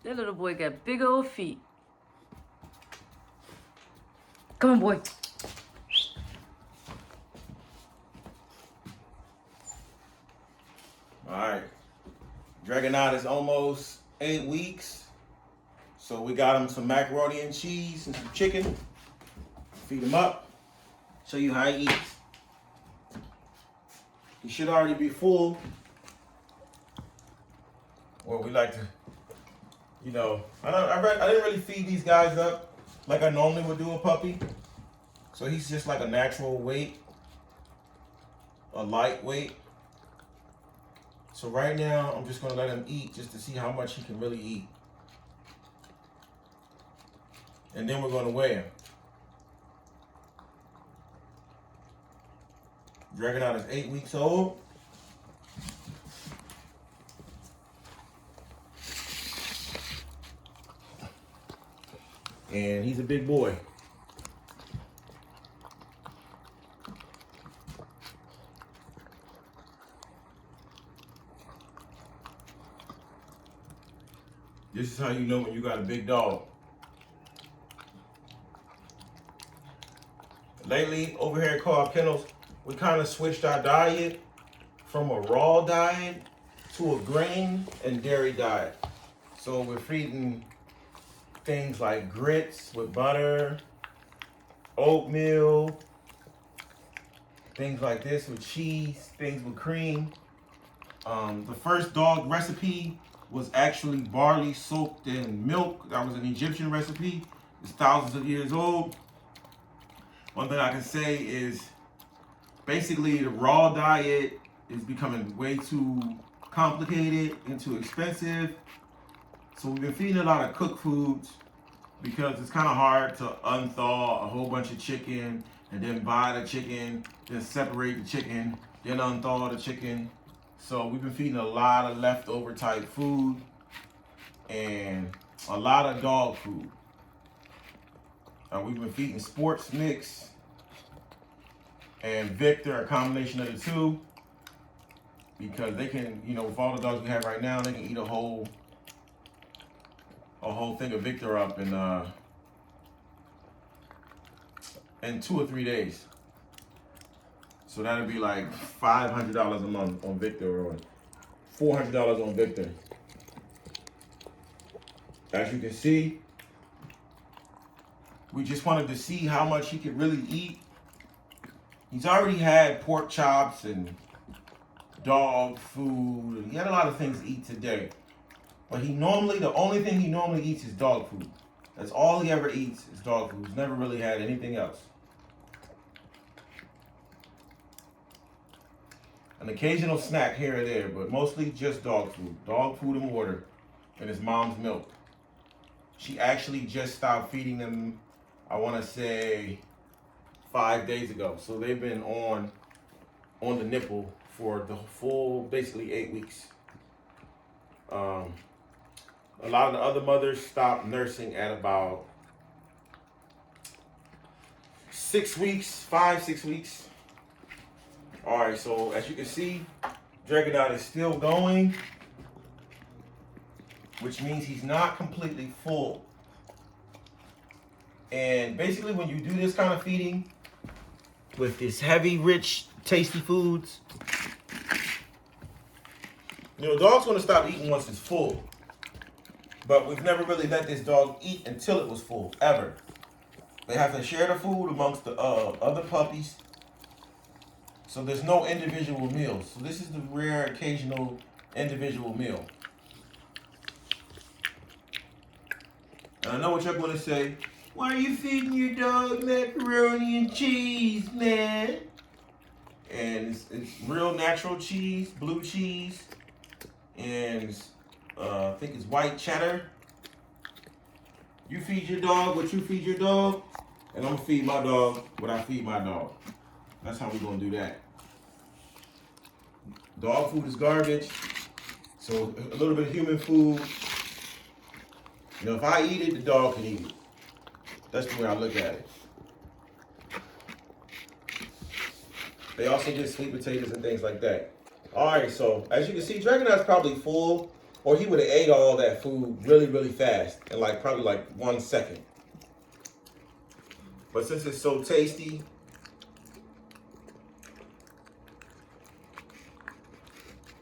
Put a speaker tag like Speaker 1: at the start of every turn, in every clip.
Speaker 1: That little boy got big old feet. Come on, boy.
Speaker 2: All right. Dragonite is almost 8 weeks. So we got him some macaroni and cheese and some chicken. Feed him up. Show you how he eats. He should already be full. Well, we like to, you know, I didn't really feed these guys up like I normally would do a puppy. So he's just like a natural weight, a lightweight. So right now, I'm just gonna let him eat just to see how much he can really eat. And then we're gonna weigh him. Dragonite is 8 weeks old. And he's a big boy. This is how you know when you got a big dog. Lately, over here at Co-op Kennels, we kind of switched our diet from a raw diet to a grain and dairy diet. So we're feeding things like grits with butter, oatmeal, things like this with cheese, things with cream. The first dog recipe was actually barley soaked in milk. That was an Egyptian recipe. It's thousands of years old. One thing I can say is basically the raw diet is becoming way too complicated and too expensive. So we've been feeding a lot of cooked foods because it's kind of hard to unthaw a whole bunch of chicken and then buy the chicken, then separate the chicken, then unthaw the chicken. So we've been feeding a lot of leftover type food and a lot of dog food. We've been feeding sports mix and Victor, a combination of the two, because they can, you know, with all the dogs we have right now, they can eat a whole thing of Victor up in 2 or 3 days. So that'd be like $500 a month on Victor or $400 on Victor. As you can see, we just wanted to see how much he could really eat. He's already had pork chops and dog food. He had a lot of things to eat today. But the only thing he normally eats is dog food. That's all he ever eats is dog food. He's never really had anything else. An occasional snack here or there, but mostly just dog food. Dog food and water and his mom's milk. She actually just stopped feeding them, I want to say, 5 days ago. So they've been on the nipple for the full, basically 8 weeks. A lot of the other mothers stopped nursing at about 6 weeks, 5-6 weeks. All right, so as you can see, Dragonite is still going, which means he's not completely full. And basically when you do this kind of feeding with this heavy, rich, tasty foods, you know, dog's gonna stop eating once it's full. But we've never really let this dog eat until it was full, ever. They have to share the food amongst the other puppies. So there's no individual meals. So this is the rare occasional individual meal. And I know what you're going to say. Why are you feeding your dog macaroni and cheese, man? And it's real natural cheese, blue cheese, and I think it's white cheddar. You feed your dog what you feed your dog, and I'm going to feed my dog what I feed my dog. That's how we're going to do that. Dog food is garbage, so a little bit of human food. You know, if I eat it, the dog can eat it. That's the way I look at it. They also get sweet potatoes and things like that. All right, so as you can see, Dragonite's probably full. or he would have ate all that food really, really fast in like probably like 1 second. But since it's so tasty,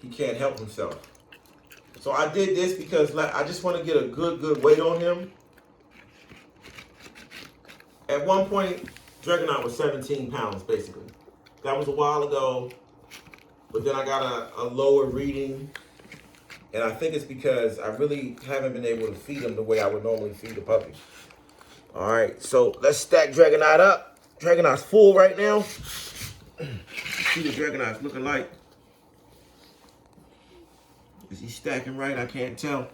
Speaker 2: he can't help himself. So I did this because I just want to get a good weight on him. At one point, Dragonite was 17 pounds, basically. That was a while ago, but then I got a lower reading. And I think it's because I really haven't been able to feed him the way I would normally feed a puppy. All right, so let's stack Dragonite up. Dragonite's full right now. See what Dragonite's looking like. Is he stacking right? I can't tell.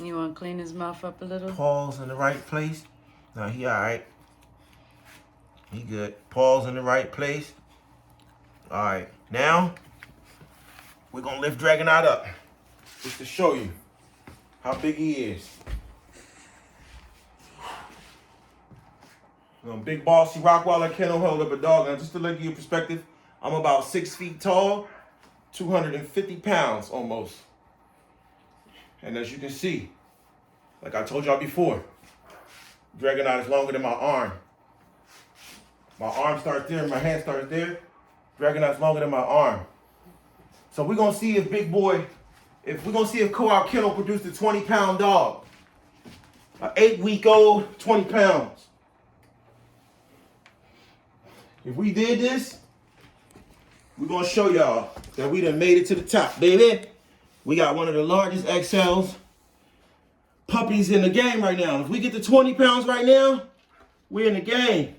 Speaker 1: You want to clean his mouth up a little?
Speaker 2: Paws in the right place. No, he all right. He good. Paws in the right place. All right, now we're gonna lift Dragonite up just to show you how big he is. Big bossy Rottweiler kennel held up a dog. Now, just to let you a perspective, I'm about 6 feet tall, 250 pounds almost. And as you can see, like I told y'all before, Dragonite is longer than my arm. My arm starts there, my hand starts there. Dragonite's longer than my arm. So we're gonna see if Big Boy, if Co-op Kennel produced a 20-pound dog. An 8-week-old, 20 pounds. If we did this, we're gonna show y'all that we done made it to the top, baby. We got one of the largest XLs puppies in the game right now. If we get to 20 pounds right now, we're in the game.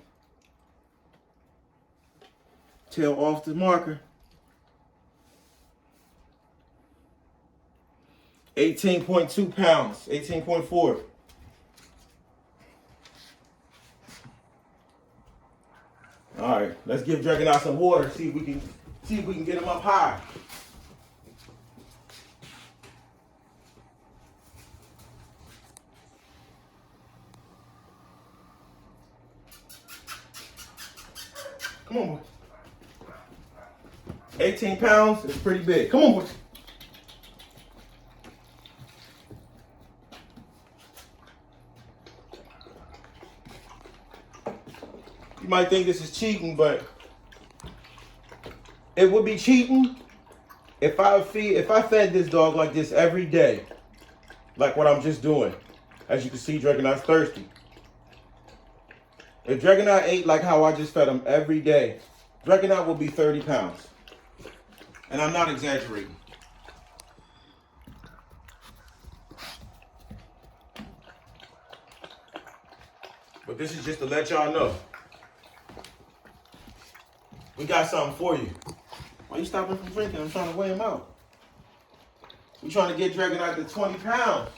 Speaker 2: Tail off the marker. 18.2 pounds, 18.4. All right, let's give Dragonite some water. See if we can get him up high. Come on, boy. 18 pounds is pretty big. Come on, boy. You might think this is cheating, but it would be cheating if I fed this dog like this every day, like what I'm just doing. As you can see, Dragonite's thirsty. If Dragonite ate like how I just fed him every day, Dragonite will be 30 pounds. And I'm not exaggerating. But this is just to let y'all know. We got something for you. Why you stopping from drinking? I'm trying to weigh him out. We trying to get Dragonite to 20 pounds.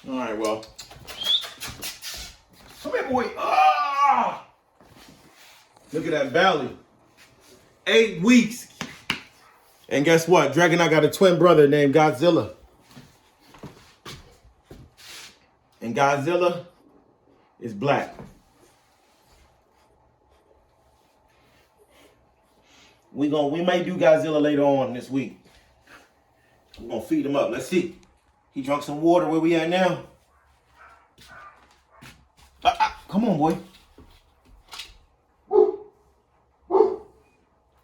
Speaker 2: All right, well. Come here, boy. Ah! Look at that belly. 8 weeks. And guess what? Dragonite got a twin brother named Godzilla. And Godzilla is black. We may do Godzilla later on this week. We're gonna feed him up. Let's see. He drunk some water. Where we at now? Come on, boy.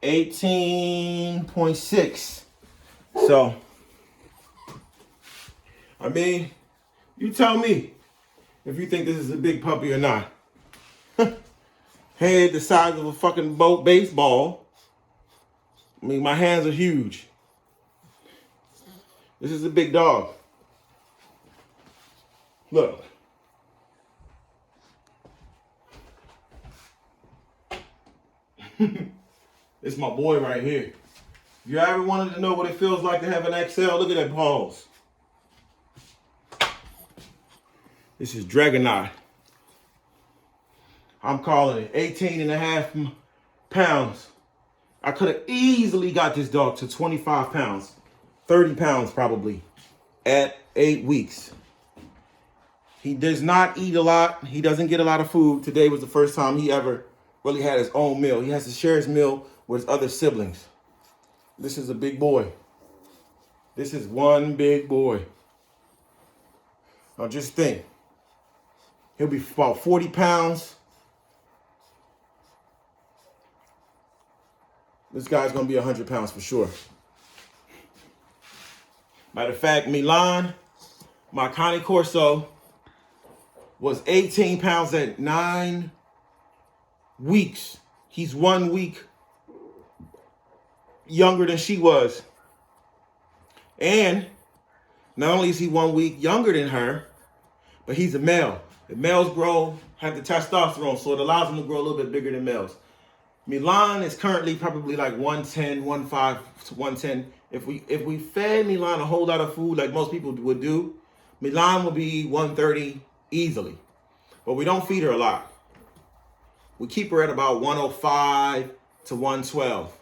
Speaker 2: 18.6. So, I mean, you tell me if you think this is a big puppy or not. Head the size of a fucking baseball. I mean, my hands are huge. This is a big dog. Look. It's my boy right here. If you ever wanted to know what it feels like to have an XL, look at that paws. This is Dragonite. I'm calling it 18.5 pounds. I could have easily got this dog to 25 pounds, 30 pounds probably, at 8 weeks. He does not eat a lot. He doesn't get a lot of food. Today was the first time he ever really had his own meal. He has to share his meal with his other siblings. This is a big boy. This is one big boy. Now just think. He'll be about 40 pounds. This guy's gonna be 100 pounds for sure. Matter of fact, Milan, my Cane Corso, was 18 pounds at 9 weeks. He's 1 week younger than she was. And not only is he 1 week younger than her, but he's a male. The males have the testosterone, so it allows them to grow a little bit bigger than males. Milan is currently probably like 110, 1.5 to 110. If we fed Milan a whole lot of food like most people would do, Milan will be 130 easily. But we don't feed her a lot. We keep her at about 105 to 112.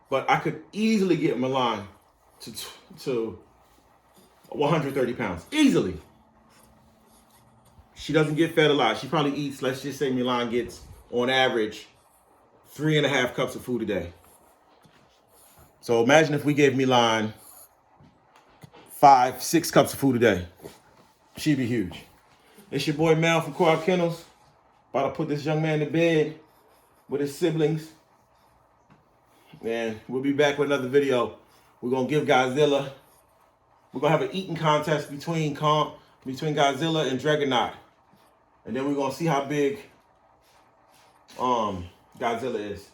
Speaker 2: But I could easily get Milan to 130 pounds. Easily. She doesn't get fed a lot. She probably eats, let's just say Milan gets, on average, 3.5 cups of food a day. So imagine if we gave Milan 5-6 cups of food a day. She'd be huge. It's your boy Mel from Co-op Kennels. About to put this young man to bed with his siblings. And we'll be back with another video. We're going to give Godzilla. We're going to have an eating contest between Godzilla and Dragonaut. And then we're going to see how big Godzilla is.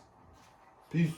Speaker 2: Peace.